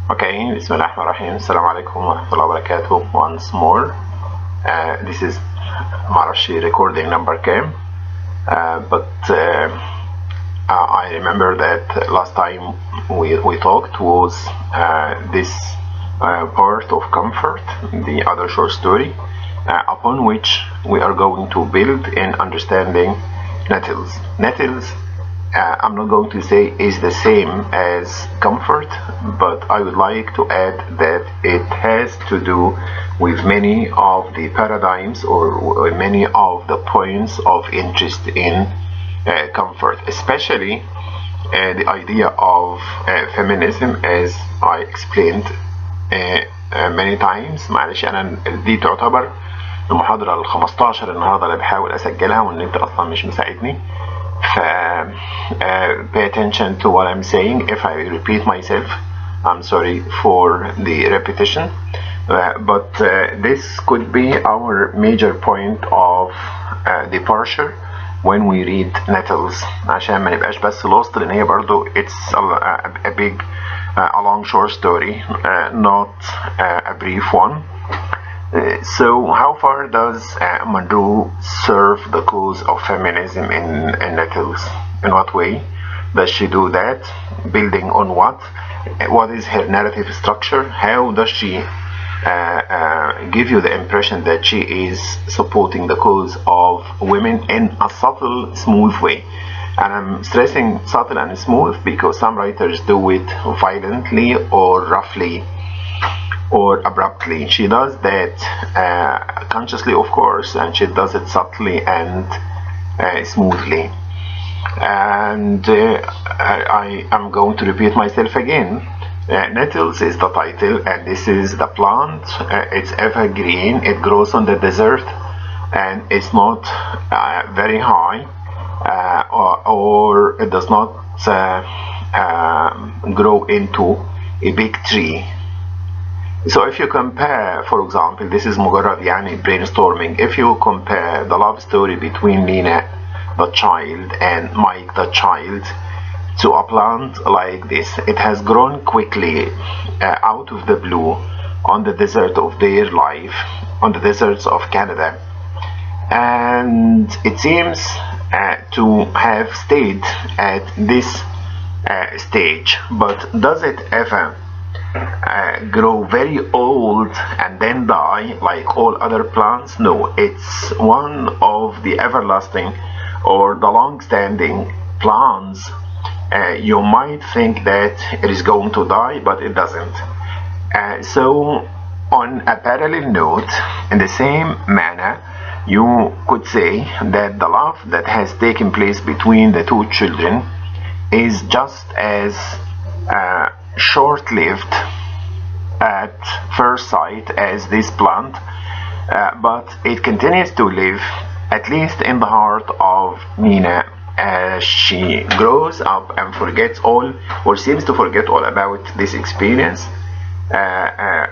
Okay, Bismillahirrahmanirrahim. Assalamu alaikum wa rahmatullahi wa barakatuh. Once more, this is Marashi recording number came, but I remember that last time we talked was this part of comfort, the other short story, upon which we are going to build in understanding Nettles. Nettles, I'm not going to say is the same as comfort, but I would like to add that it has to do with many of the paradigms or many of the points of interest in comfort, especially the idea of feminism, as I explained many times. معلش أنا دي تعتبر المحاضرة ال 15 النهارده اللي بحاول أسجلها والنت أصلا مش مساعدني. Pay attention to what I'm saying. If I repeat myself, I'm sorry for the repetition, but this could be our major point of departure when we read Nettles, عشان ما نبقاش بس lost، لأن هي برضو it's a big a long short story, not a brief one. So how far does Munro serve the cause of feminism in Nettles? In what way does she do that? Building on what? What is her narrative structure? How does she give you the impression that she is supporting the cause of women in a subtle, smooth way? And I'm stressing subtle and smooth because some writers do it violently or roughly or abruptly. She does that consciously, of course, and she does it subtly and smoothly. And I am going to repeat myself again. Nettles is the title, and this is the plant. It's evergreen. It grows on the desert, and it's not very high, or it does not grow into a big tree. So if you compare, for example, this is مجرد يعني brainstorming. If you compare the love story between Nina the child and Mike the child to a plant like this, it has grown quickly out of the blue on the desert of their life, on the deserts of Canada, and it seems to have stayed at this stage. But does it ever grow very old and then die like all other plants? No, it's one of the everlasting or the long-standing plants. You might think that it is going to die, but it doesn't. So on a parallel note, in the same manner, you could say that the love that has taken place between the two children is just as short-lived at first sight as this plant, but it continues to live, at least in the heart of Nina, as she grows up and forgets all, or seems to forget all about this experience.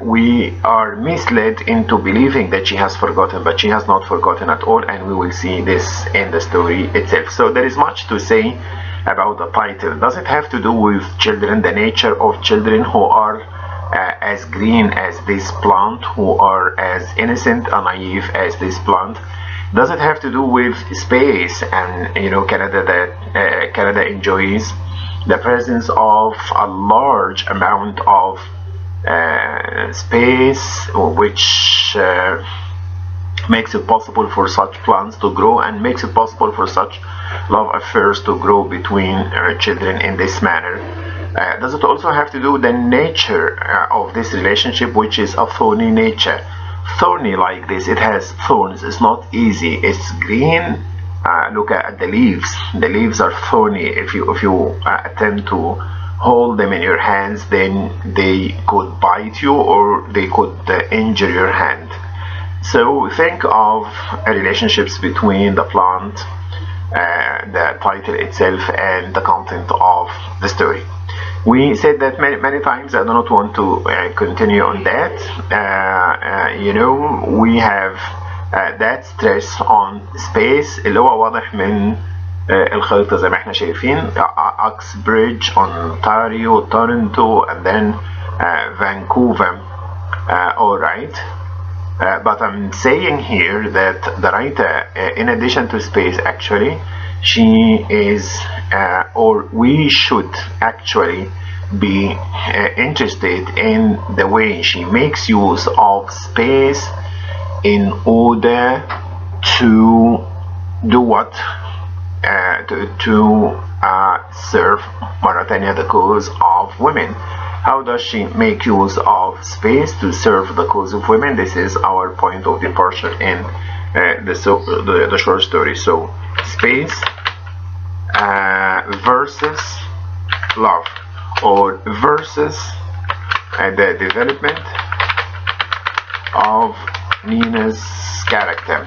We are misled into believing that she has forgotten, but she has not forgotten at all, and we will see this in the story itself. So there is much to say about the title. Does it have to do with children, the nature of children who are as green as this plant, who are as innocent and naive as this plant? Does it have to do with space and Canada, that Canada enjoys the presence of a large amount of space, which makes it possible for such plants to grow and makes it possible for such love affairs to grow between children in this manner? Does it also have to do with the nature of this relationship, which is a thorny nature? Thorny like this, it has thorns. It's not easy. It's green. Look at the leaves. The leaves are thorny. If you attempt to hold them in your hands, then they could bite you or they could injure your hand. So think of relationships between the plant, the title itself, and the content of the story. We said that many times. I do not want to continue on that. We have that stress on space اللي هو واضح من الخريطة زي ما احنا شايفين. Uxbridge, Ontario, Toronto, and then Vancouver. Alright. But I'm saying here that the writer, in addition to space, actually, she is, or we should actually be interested in the way she makes use of space in order to do what? To serve مرة تانية the cause of women. How does she make use of space to serve the cause of women? This is our point of departure in the short story. So, space versus love, or versus the development of Nina's character,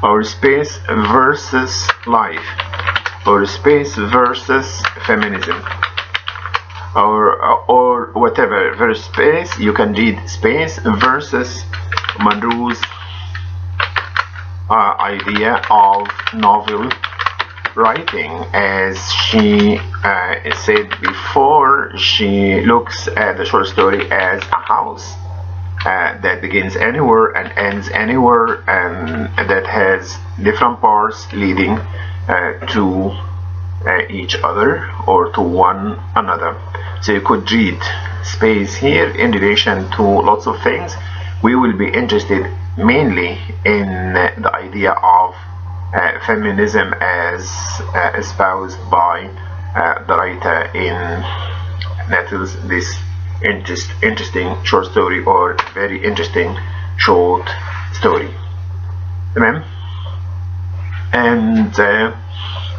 or space versus life, or space versus feminism, or whatever. Versus space, you can read space versus Munro's idea of novel writing. As she said before, she looks at the short story as a house that begins anywhere and ends anywhere, and that has different parts leading to each other or to one another. So you could read space here in relation to lots of things. We will be interested mainly in the idea of feminism as espoused by the writer in Nettles, this interesting short story, or very interesting short story. تمام. And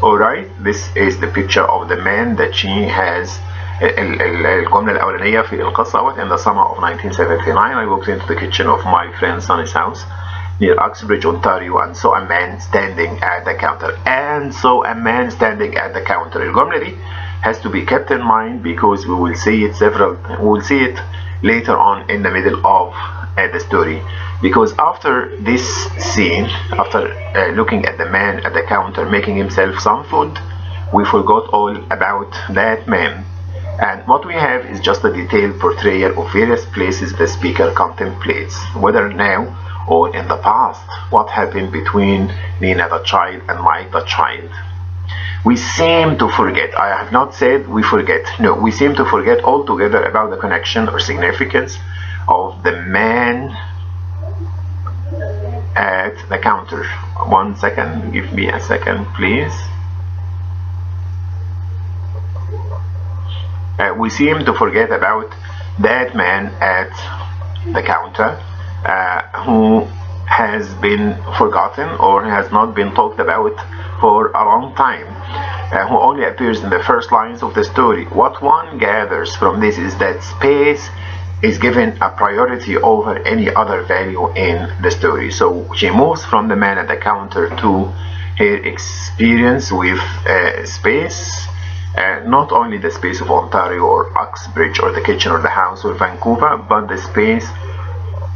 alright, this is the picture of the man that she has. الجملة الأولانية في القصة: in the summer of 1979 I walked into the kitchen of my friend Sonny's house near Uxbridge, Ontario, and saw a man standing at the counter. الجملة دي has to be kept in mind because we will see it later on in the middle of the story. Because after this scene, after looking at the man at the counter making himself some food, we forgot all about that man. And what we have is just a detailed portrayal of various places the speaker contemplates, whether now or in the past, what happened between Nina the child and Mike the child. We seem to forget, I have not said we forget, no, we seem to forget altogether about the connection or significance of the man at the counter. 1 second, give me a second, please. We seem to forget about that man at the counter who has been forgotten or has not been talked about for a long time, who only appears in the first lines of the story. What one gathers from this is that space is given a priority over any other value in the story. So she moves from the man at the counter to her experience with space. Not only the space of Ontario or Uxbridge or the kitchen or the house or Vancouver, but the space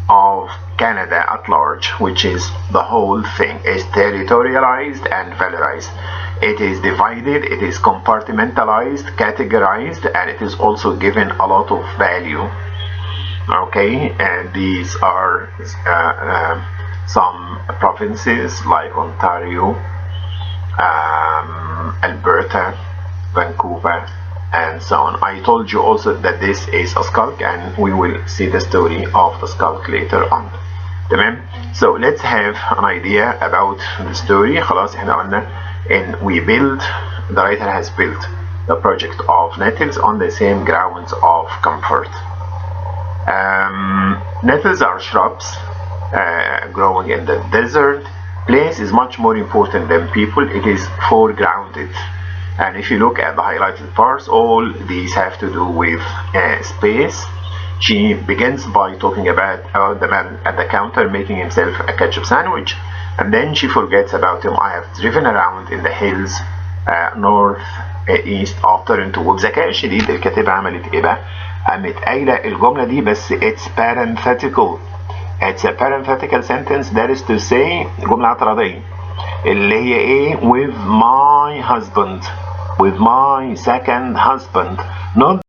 of Canada at large, which is the whole thing, is territorialized and valorized. It is divided, it is compartmentalized, categorized, and it is also given a lot of value. Okay, and these are some provinces like Ontario, Alberta, Vancouver, and so on. I told you also that this is a skulk, and we will see the story of the skulk later on. تمام. So let's have an idea about the story. خلاص احنا قلنا and we build, the writer has built the project of Nettles on the same grounds of comfort. Nettles are shrubs growing in the desert. Place is much more important than people. It is foregrounded. And if you look at the highlighted parts, all these have to do with space. She begins by talking about the man at the counter making himself a ketchup sandwich, and then she forgets about him. I have driven around in the hills north east of Toronto. وبذكاء شديد الكاتبة عملت ايه بقى؟ قامت قايلة الجملة دي بس it's parenthetical. It's a parenthetical sentence, that is to say جملة اعتراضية اللي هي ايه؟ with my husband, with my second husband, not